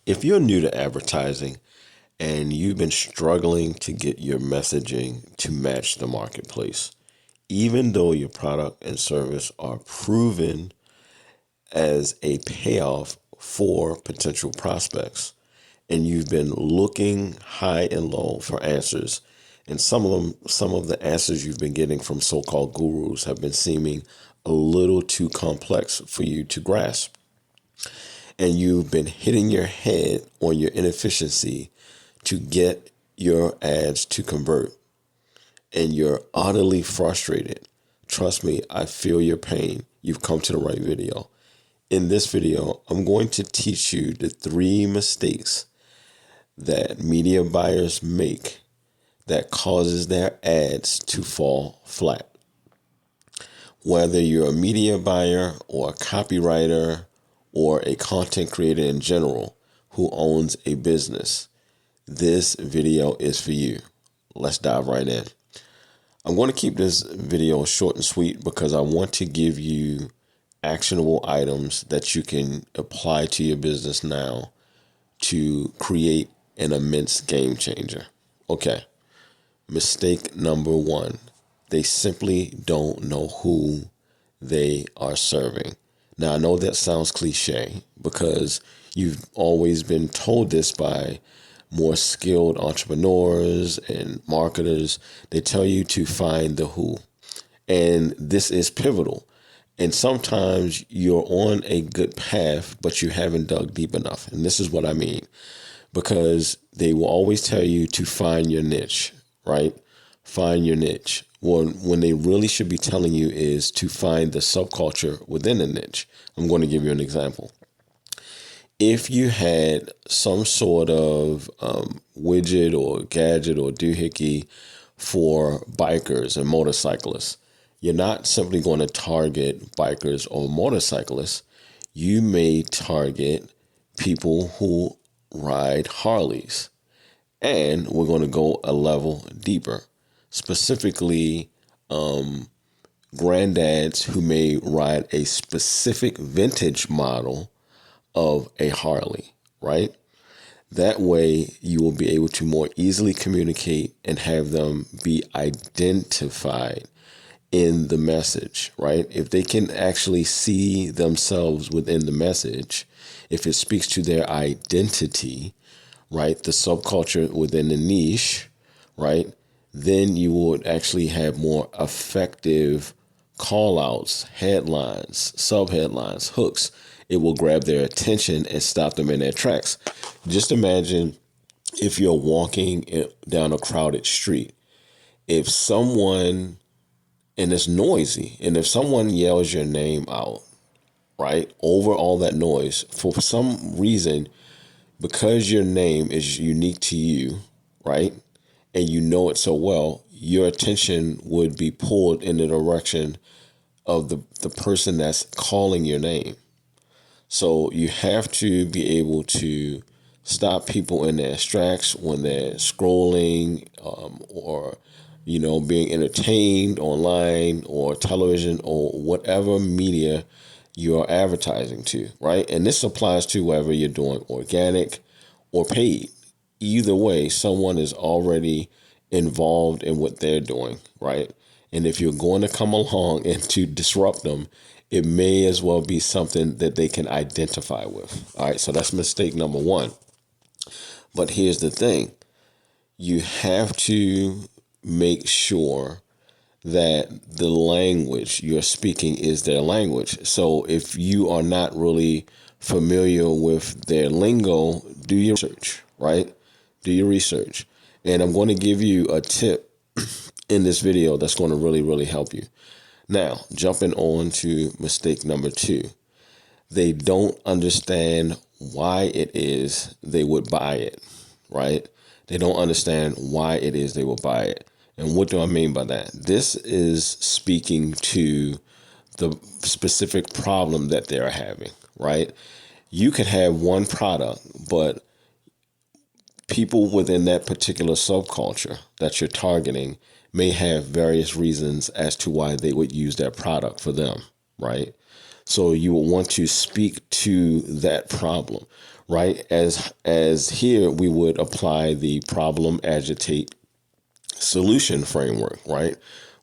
If you're new to advertising and you've been struggling to get your messaging to match the marketplace, even though your product and service are proven as a payoff for potential prospects, and you've been looking high and low for answers, and some of the answers you've been getting from so-called gurus have been seeming a little too complex for you to grasp, and you've been hitting your head on your inefficiency to get your ads to convert, and you're utterly frustrated. Trust me, I feel your pain. You've come to the right video. In this video, I'm going to teach you the 3 mistakes that media buyers make that causes their ads to fall flat. Whether you're a media buyer or a copywriter or a content creator in general who owns a business, this video is for you. Let's dive right in. I'm going to keep this video short and sweet because I want to give you actionable items that you can apply to your business now to create an immense game changer. Okay. Mistake number 1. They simply don't know who they are serving. Now, I know that sounds cliche because you've always been told this by more skilled entrepreneurs and marketers. They tell you to find the who. And this is pivotal. And sometimes you're on a good path, but you haven't dug deep enough. And this is what I mean. Because they will always tell you to find your niche, right? Find your niche. When they really should be telling you is to find the subculture within the niche. I'm going to give you an example. If you had some sort of widget or gadget or doohickey for bikers and motorcyclists, you're not simply going to target bikers or motorcyclists. You may target people who ride Harleys. And we're going to go a level deeper. Specifically, granddads who may ride a specific vintage model of a Harley, right? That way you will be able to more easily communicate and have them be identified in the message, right? If they can actually see themselves within the message, if it speaks to their identity, right, the subculture within the niche, right, then you would actually have more effective call outs, headlines, subheadlines, hooks. It will grab their attention and stop them in their tracks. Just imagine if you're walking down a crowded street. If someone, and it's noisy, and if someone yells your name out, right, over all that noise, for some reason, because your name is unique to you, right, and you know it so well, your attention would be pulled in the direction of the person that's calling your name. So you have to be able to stop people in their tracks when they're scrolling or, being entertained online or television or whatever media you are advertising to, right? And this applies to whether you're doing organic or paid. Either way, someone is already involved in what they're doing, right? And if you're going to come along and to disrupt them, it may as well be something that they can identify with. All right, so that's mistake number 1. But here's the thing. You have to make sure that the language you're speaking is their language. So if you are not really familiar with their lingo, do your research, right? Do your research. And I'm going to give you a tip in this video that's going to really, really help you. Now, jumping on to mistake number 2. They don't understand why it is they would buy it, right? They don't understand why it is they will buy it. And what do I mean by that? This is speaking to the specific problem that they're having, right? You could have one product, but people within that particular subculture that you're targeting may have various reasons as to why they would use that product for them, right? So you will want to speak to that problem. right? As here we would apply the problem, agitate, solution framework, right?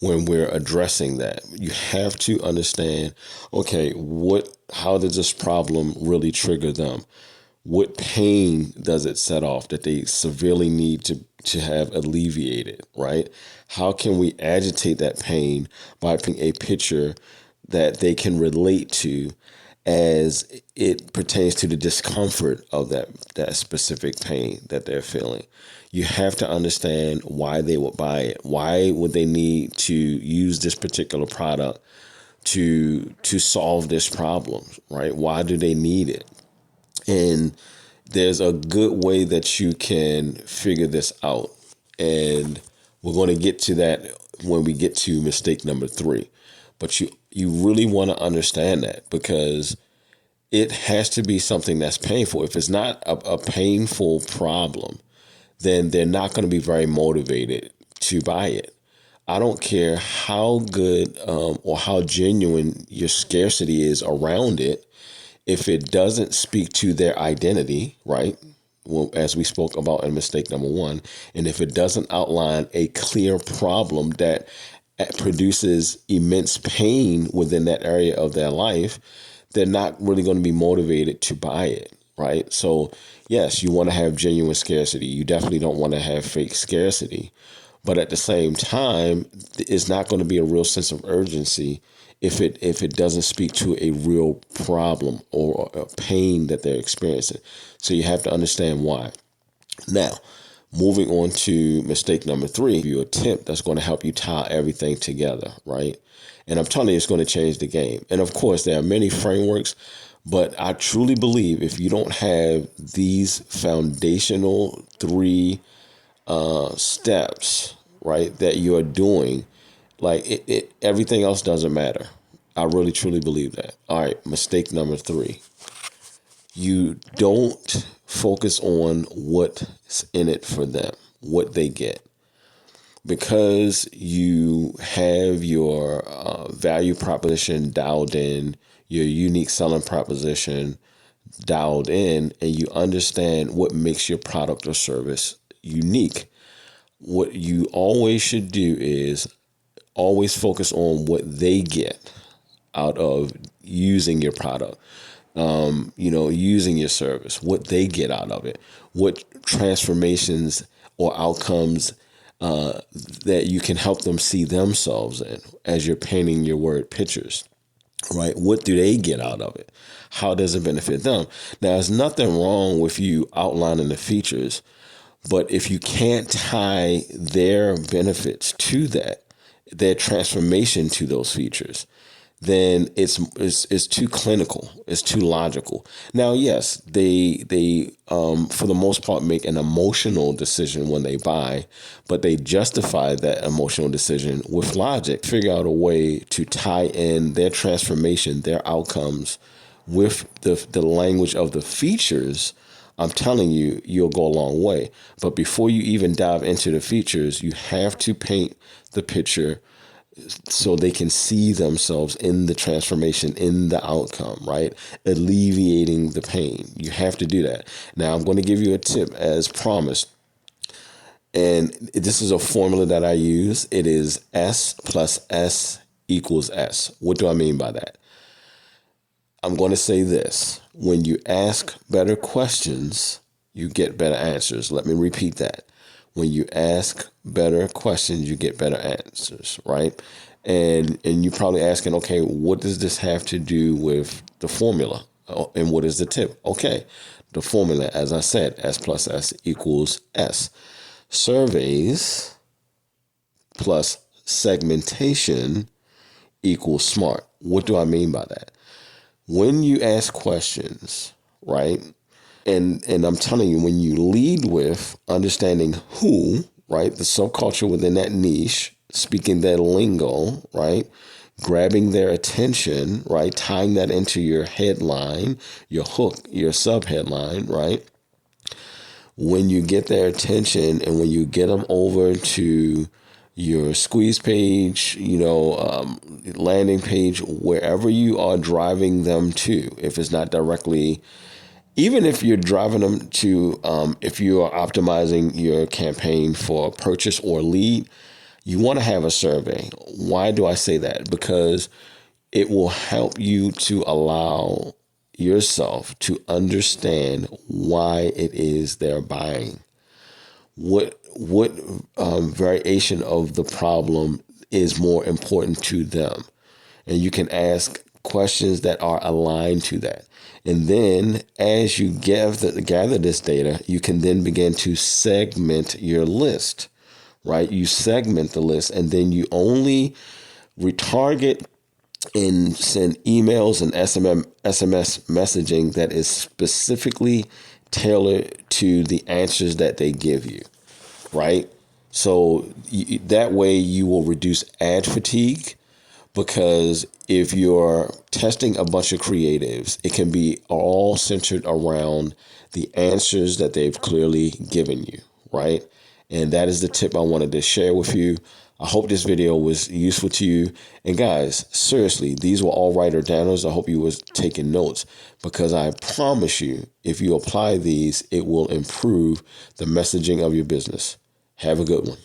When we're addressing that, you have to understand, okay, how does this problem really trigger them? What pain does it set off that they severely need to have alleviated, right? How can we agitate that pain by painting a picture that they can relate to as it pertains to the discomfort of that specific pain that they're feeling? You have to understand why they would buy it. Why would they need to use this particular product to solve this problem, right? Why do they need it? And there's a good way that you can figure this out. And we're going to get to that when we get to mistake number 3. But you really want to understand that, because it has to be something that's painful. If it's not a painful problem, then they're not going to be very motivated to buy it. I don't care how good or how genuine your scarcity is around it. If it doesn't speak to their identity, right? Well, as we spoke about in mistake number 1, and if it doesn't outline a clear problem that produces immense pain within that area of their life, they're not really going to be motivated to buy it, right? So yes, you want to have genuine scarcity. You definitely don't want to have fake scarcity. But at the same time, it's not going to be a real sense of urgency if it doesn't speak to a real problem or a pain that they're experiencing. So you have to understand why. Now, moving on to mistake number 3, you a tip that's going to help you tie everything together, right? And I'm telling you, it's going to change the game. And of course, there are many frameworks, but I truly believe if you don't have these foundational 3 steps, right, that you're doing, like everything else doesn't matter. I really, truly believe that. All right, mistake number 3. You don't focus on what's in it for them, what they get. Because you have your value proposition dialed in, your unique selling proposition dialed in, and you understand what makes your product or service unique, what you always should do is always focus on what they get out of using your product, using your service, what they get out of it, what transformations or outcomes that you can help them see themselves in as you're painting your word pictures, right? What do they get out of it? How does it benefit them? Now, there's nothing wrong with you outlining the features, but if you can't tie their benefits to that, their transformation to those features, then it's too clinical. It's too logical. Now, yes, they for the most part make an emotional decision when they buy, but they justify that emotional decision with logic. Figure out a way to tie in their transformation, their outcomes, with the language of the features. I'm telling you, you'll go a long way. But before you even dive into the features, you have to paint the picture so they can see themselves in the transformation, in the outcome, right? Alleviating the pain. You have to do that. Now, I'm going to give you a tip as promised. And this is a formula that I use. It is S plus S equals S. What do I mean by that? I'm going to say this. When you ask better questions, you get better answers. Let me repeat that. When you ask better questions, you get better answers, right? And you're probably asking, okay, what does this have to do with the formula? And what is the tip? Okay, the formula, as I said, S plus S equals S. Surveys plus segmentation equals smart. What do I mean by that? When you ask questions, right? And I'm telling you, when you lead with understanding who, right, the subculture within that niche, speaking their lingo, right, grabbing their attention, right, tying that into your headline, your hook, your subheadline, right? When you get their attention and when you get them over to your squeeze page, landing page, wherever you are driving them to, if it's not directly even if you're driving them to, if you are optimizing your campaign for purchase or lead, you want to have a survey. Why do I say that? Because it will help you to allow yourself to understand why it is they're buying. What variation of the problem is more important to them, and you can ask questions that are aligned to that. And then as you gather this data, you can then begin to segment your list, right? You segment the list, and then you only retarget and send emails and SMS messaging that is specifically tailored to the answers that they give you, right? So that way you will reduce ad fatigue, because if you're testing a bunch of creatives, it can be all centered around the answers that they've clearly given you, right? And that is the tip I wanted to share with you. I hope this video was useful to you. And guys, seriously, these were all writer downers. I hope you was taking notes, because I promise you, if you apply these, it will improve the messaging of your business. Have a good one.